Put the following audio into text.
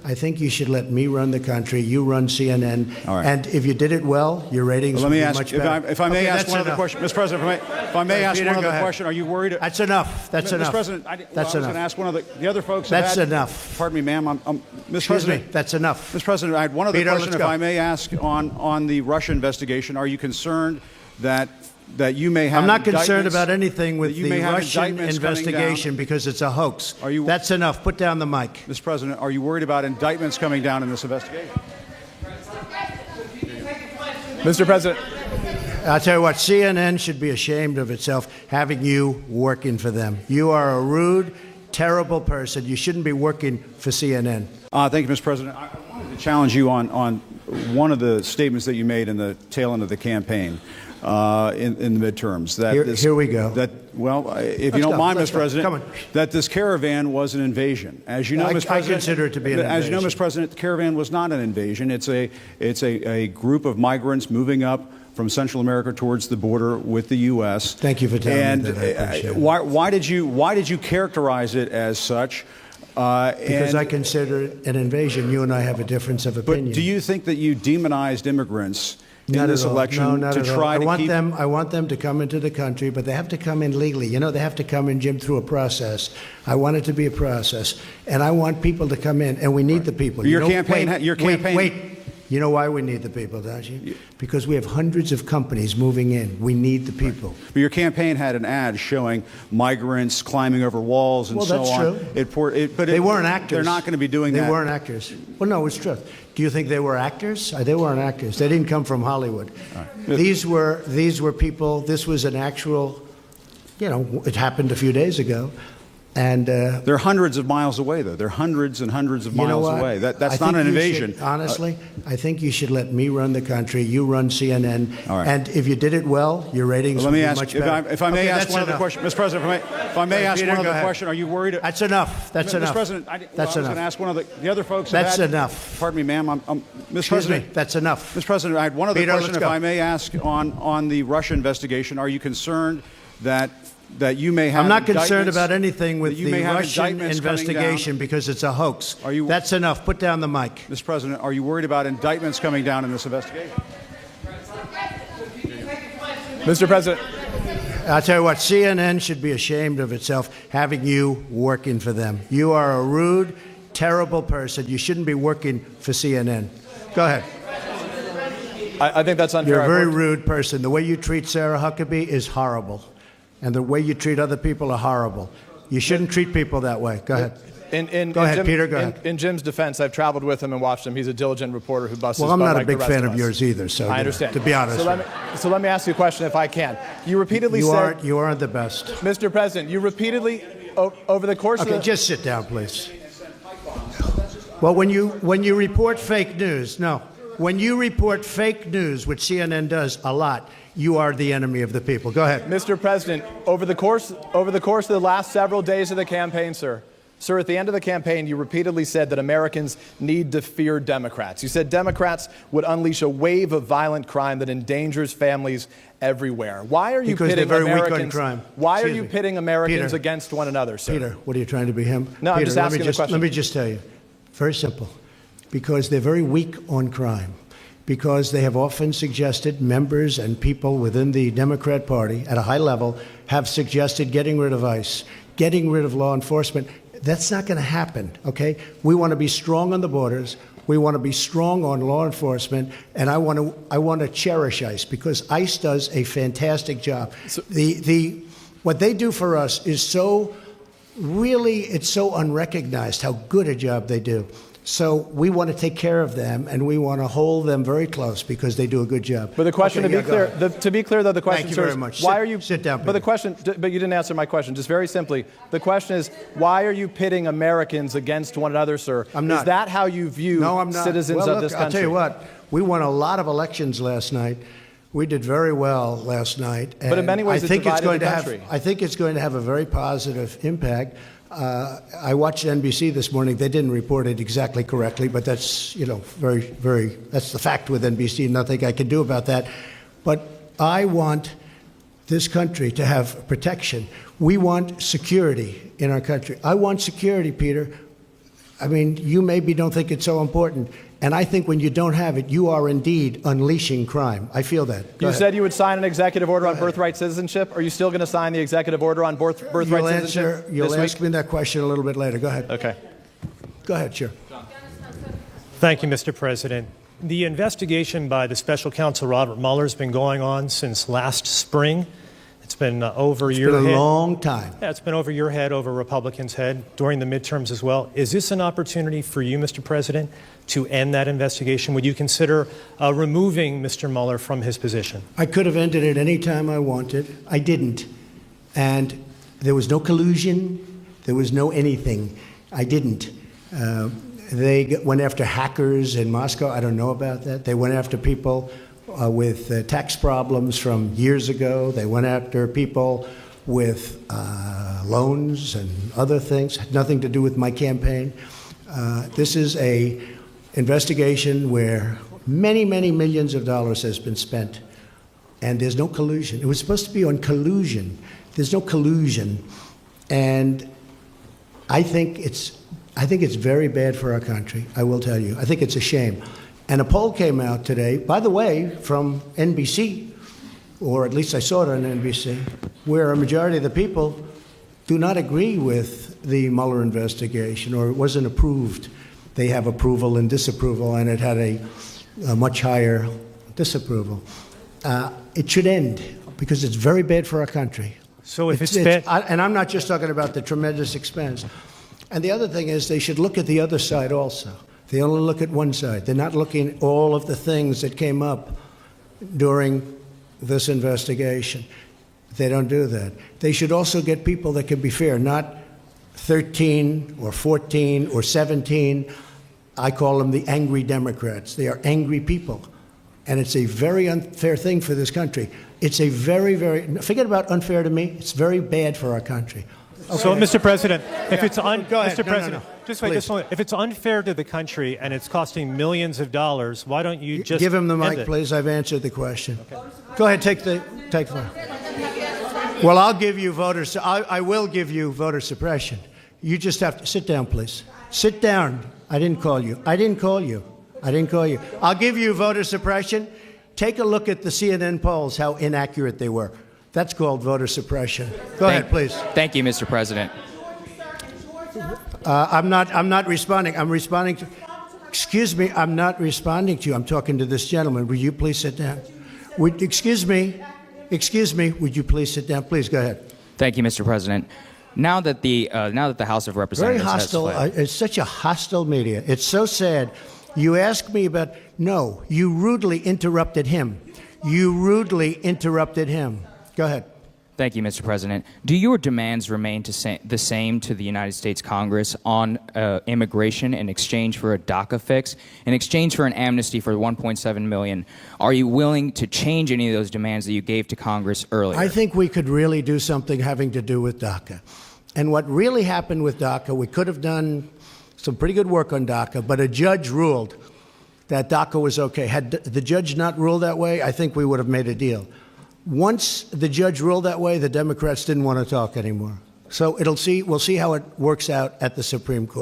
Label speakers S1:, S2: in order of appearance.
S1: I think you should let me run the country. You run CNN.
S2: All right.
S1: And if you did it well, your ratings
S2: Let
S1: would
S2: me
S1: be
S2: ask,
S1: much better.
S2: if I may
S1: Okay,
S2: ask
S1: that's
S2: one other
S1: enough.
S2: question, Mr. President. If I may ask
S1: Peter,
S2: one
S1: go
S2: other
S1: ahead.
S2: question, are you worried?
S1: That's enough. That's
S2: Mr.
S1: enough.
S2: President, I
S1: That's
S2: was
S1: enough.
S2: going to ask one of the other folks.
S1: That's enough.
S2: Pardon me, ma'am. Mr.
S1: Excuse
S2: President,
S1: me. That's enough.
S2: Mr. President, I had one other
S1: Peter,
S2: question,
S1: let's
S2: if
S1: go.
S2: I may ask, on the Russia investigation. Are you concerned that you may have?
S1: I'm not concerned
S2: indictments-
S1: about anything with
S2: that you
S1: the
S2: may have
S1: Russian
S2: indictments coming down?
S1: investigation because it's a hoax.
S2: Are you-
S1: That's enough. Put down the mic.
S2: Mr. President, are you worried about indictments coming down in this investigation?
S3: Mr. President.
S1: I'll tell you what, CNN should be ashamed of itself having you working for them. You are a rude, terrible person. You shouldn't be working for CNN.
S2: Thank you, Mr. President. I wanted to challenge you on one of the statements that you made in the tail end of the campaign in the midterms.
S1: Here we go.
S2: If you don't mind, Mr. President,
S1: Come on.
S2: that this caravan was an invasion. As you know, Mr. President,
S1: I consider it to be an invasion.
S2: As you know, Mr. President, the caravan was not an invasion. It's a group of migrants moving up from Central America towards the border with the U.S.
S1: Thank you for telling me that. I appreciate it.
S2: Why did you characterize it as such?
S1: Because I consider it an invasion. You and I have a difference of opinion.
S2: But do you think that you demonized immigrants
S1: Not
S2: in this
S1: at all.
S2: election
S1: No, not
S2: to
S1: at all.
S2: try to keep
S1: I want them to come into the country, but they have to come in legally. You know, they have to come in, Jim, through a process. I want it to be a process, and I want people to come in, and we need the people.
S2: Your
S1: You know,
S2: campaign.
S1: Wait. You know why we need the people, don't you? Because we have hundreds of companies moving in. We need the people.
S2: But your campaign had an ad showing migrants climbing over walls and so on.
S1: Well, that's true.
S2: But
S1: they weren't actors.
S2: They're not going to be doing that.
S1: They weren't actors. Well, no, it's true. Do you think they were actors? They weren't actors. They didn't come from Hollywood. Right. These were people. This was an actual. You know, it happened a few days ago. And
S2: they're hundreds of miles away, though. They're hundreds and hundreds of miles away. That's not an invasion.
S1: Honestly, I think you should let me run the country. You run CNN.
S2: All right.
S1: And if you did it well, your ratings would be much better.
S2: If I may ask one other question, Mr. President. If I may ask one other question, are you worried?
S1: That's enough. That's enough.
S2: Mr. President, I was going to ask one of the other folks.
S1: That's enough.
S2: Pardon me, ma'am. Mr. President.
S1: That's enough.
S2: Mr. President, I had one other
S1: Peter,
S2: question,
S1: let's
S2: if
S1: go.
S2: I may ask, on the Russia investigation. Are you concerned that you may have?
S1: I'm not concerned about anything with
S2: you
S1: the
S2: may have
S1: Russian
S2: indictments coming
S1: investigation because it's a hoax. That's enough. Put down the mic.
S2: Mr. President, are you worried about indictments coming down in this investigation?
S3: Mr. President.
S1: I'll tell you what, CNN should be ashamed of itself having you working for them. You are a rude, terrible person. You shouldn't be working for CNN. Go ahead.
S3: I think that's unfair.
S1: You're a very rude person. The way you treat Sarah Huckabee is horrible. And the way you treat other people are horrible. You shouldn't treat people that way. Go ahead. Go ahead, Peter. Go ahead.
S3: In Jim's defense, I've traveled with him and watched him. He's a diligent reporter who busts his
S1: Well, I'm
S3: butt
S1: not a
S3: like the
S1: big
S3: rest
S1: fan
S3: of
S1: of
S3: us.
S1: yours either, so
S3: I understand.
S1: to be honest.
S3: So let me ask you a question if I can. You repeatedly said...
S1: You aren't the best.
S3: Mr. President, you repeatedly, over the course of the...
S1: Okay, just sit down, please. Well, when you report fake news, when you report fake news, which CNN does a lot, you are the enemy of the people. Go ahead.
S3: Mr. President, over the course of the last several days of the campaign, sir, at the end of the campaign, you repeatedly said that Americans need to fear Democrats. You said Democrats would unleash a wave of violent crime that endangers families everywhere. Why are you pitting Americans? Why are you pitting Americans against one another, sir?
S1: Peter, what are you trying to be him?
S3: No,
S1: Peter,
S3: I'm just asking the question.
S1: Let me just tell you, very simple, because they're very weak on crime. Because they have often suggested, members and people within the Democrat Party at a high level have suggested getting rid of ICE, getting rid of law enforcement. That's not going to happen, okay? We want to be strong on the borders. We want to be strong on law enforcement, and I want to cherish ICE because ICE does a fantastic job. So, what they do for us is it's so unrecognized how good a job they do. So we want to take care of them, and we want to hold them very close because they do a good job.
S3: But the question, to be clear, though, the question,
S1: Thank you very much.
S3: Why are you
S1: sit down? Peter.
S3: But you didn't answer my question. Just very simply, the question is, why are you pitting Americans against one another, sir?
S1: I'm not.
S3: Is that how you view citizens of this country?
S1: I'll tell you what. We won a lot of elections last night. We did very well last night. And
S3: but in many ways,
S1: I think it's going
S3: the
S1: to
S3: country.
S1: I think it's going to have a very positive impact. I watched NBC this morning. They didn't report it exactly correctly, but that's, very, very, that's the fact with NBC. Nothing I can do about that. But I want this country to have protection. We want security in our country. I want security, Peter. I mean, you maybe don't think it's so important. And I think when you don't have it, you are indeed unleashing crime. I feel that. Go
S3: You
S1: ahead.
S3: said you would sign an executive order on birthright citizenship. Are you still going to sign the executive order on birthright citizenship
S1: You'll
S3: this
S1: ask
S3: week?
S1: me that question a little bit later. Go ahead.
S3: Okay.
S1: Go ahead, sure.
S4: Thank you, Mr. President. The investigation by the special counsel Robert Mueller has been going on since last spring. It's been over your
S1: It's been
S4: head.
S1: a long time.
S4: Yeah, it's been over your head, over Republicans' head during the midterms as well. Is this an opportunity for you, Mr. President, to end that investigation? Would you consider removing Mr. Mueller from his position?
S1: I could have ended it any time I wanted. I didn't. And there was no collusion. There was no anything. I didn't. They went after hackers in Moscow. I don't know about that. They went after people with tax problems from years ago. They went after people with loans and other things. Had nothing to do with my campaign. This is a investigation where many, many millions of dollars has been spent, and there's no collusion. It was supposed to be on collusion. There's no collusion, and I think it's very bad for our country. I will tell you. I think it's a shame. And a poll came out today, by the way, from NBC, or at least I saw it on NBC, where a majority of the people do not agree with the Mueller investigation, or it wasn't approved. They have approval and disapproval, and it had a much higher disapproval. It should end, because it's very bad for our country.
S4: So if it's bad...
S1: And I'm not just talking about the tremendous expense. And the other thing is they should look at the other side also. They only look at one side. They're not looking at all of the things that came up during this investigation. They don't do that. They should also get people that can be fair, not 13 or 14 or 17. I call them the angry Democrats. They are angry people. And it's a very unfair thing for this country. It's a very, very, forget about unfair to me, it's very bad for our country.
S4: Okay. So, Mr. President, if it's
S1: Go ahead.
S4: Mr. President, just wait,
S1: Please.
S4: just a moment. If it's unfair to the country and it's costing millions of dollars, why don't you just
S1: give him the
S4: end
S1: mic,
S4: it?
S1: please? I've answered the question. Okay. Go ahead, take the. Well, I'll give you voters. I will give you voter suppression. You just have to sit down, please. Sit down. I didn't call you. I didn't call you. I didn't call you. I'll give you voter suppression. Take a look at the CNN polls, how inaccurate they were. That's called voter suppression. Go ahead, please.
S5: Thank you, Mr. President.
S1: I'm not responding. I'm responding to. Excuse me. I'm not responding to you. I'm talking to this gentleman. Will you please sit down? Excuse me. Would you please sit down? Please go ahead.
S5: Thank you, Mr. President. Now that the House of
S1: Very
S5: Representatives
S1: hostile.
S5: has fled,
S1: It's such a hostile media. It's so sad. You ask me about. No, you rudely interrupted him. Go ahead.
S5: thank you, Mr. President. Do your demands remain the same to the United States Congress on immigration in exchange for a DACA fix, in exchange for an amnesty for 1.7 million? Are you willing to change any of those demands that you gave to Congress earlier?
S1: I think we could really do something having to do with DACA. And what really happened with DACA, we could have done some pretty good work on DACA, but a judge ruled that DACA was okay. Had the judge not ruled that way, I think we would have made a deal. Once the judge ruled that way, the Democrats didn't want to talk anymore. So we'll see how it works out at the Supreme Court.